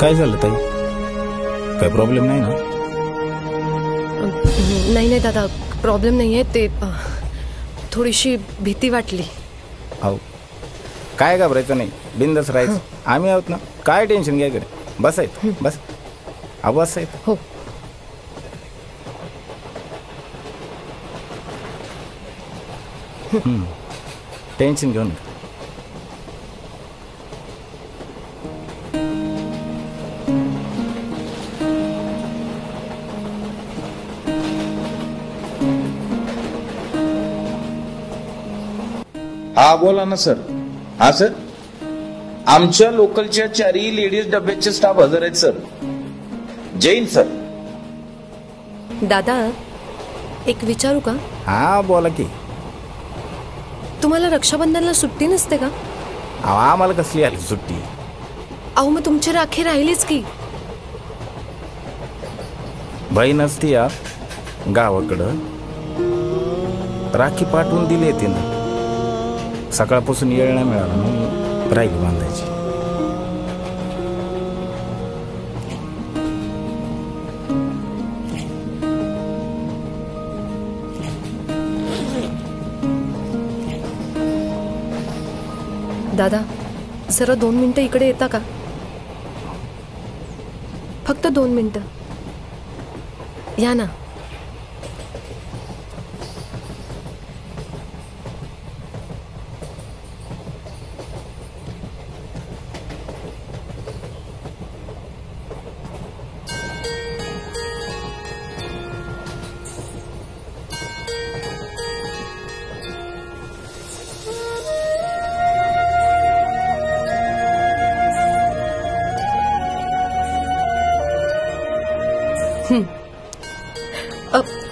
काय झालं ताई? काय प्रॉब्लेम नाही ना? नाही नाही दादा, प्रॉब्लेम नाहीये. ते थोडीशी भीती वाटली. हो, काय घाबरायचं नाही, बिंदास राहायचं. आम्ही आहोत ना, काय टेन्शन घ्या कडे. बसायचं, बस. बसायचं. हो. टेन्शन घेऊ नका. हा बोला ना सर. हा सर, आमच्या लोकलच्या 4 लेडीज डब्याचे स्टाफ हजर आहेत सर. जैन सर. दादा, एक विचारू का? हा बोला की. तुम्हाला रक्षाबंधनला सुट्टी नसते का? आम्हाला कसली आली सुट्टी? अहो मग तुमची राखी राहिलीच की. बहीण असती या गावाकडं, राखी पाठवून दिली येते ना. सकाळपासून येळ नाही मिळाला म्हणून राखी बांधायची. दादा, जरा 2 मिनिटं इकडे येता का? फक्त 2 मिनिटं या ना.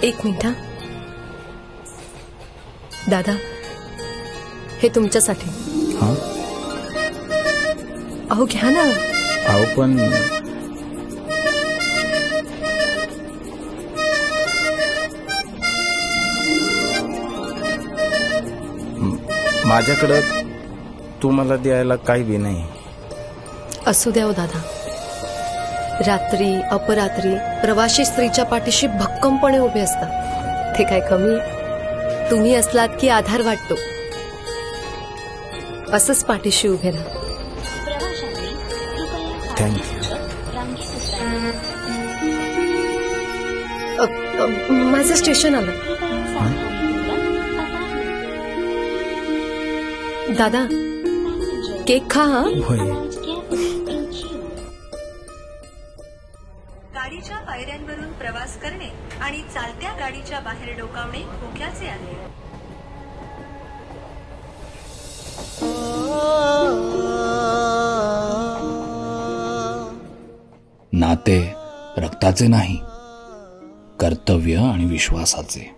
एक मिनिट. दादा, हे तुमच्यासाठी. हा, अहो घ्या ना. अहो पण माझ्याकडं तुम्हाला द्यायला काही बी नाही. असू द्या हो दादा. रात्री अपरात्री प्रवासी स्त्रीच्या पाठीशी भक्कमपणे उभे असतात. ते काय कमी? तुम्ही असलात की आधार वाटतो. असंच पाठीशी उभे राहा. थँक्यू. माझं स्टेशन आलं. दादा, केक खा. हा, होय. गाडीच्या पायऱ्यांवरून प्रवास करणे आणि चालत्या गाडीच्या बाहेर डोकावणे धोक्याचे आहे. नाते रक्ताचे नाही, कर्तव्य आणि विश्वासाचे.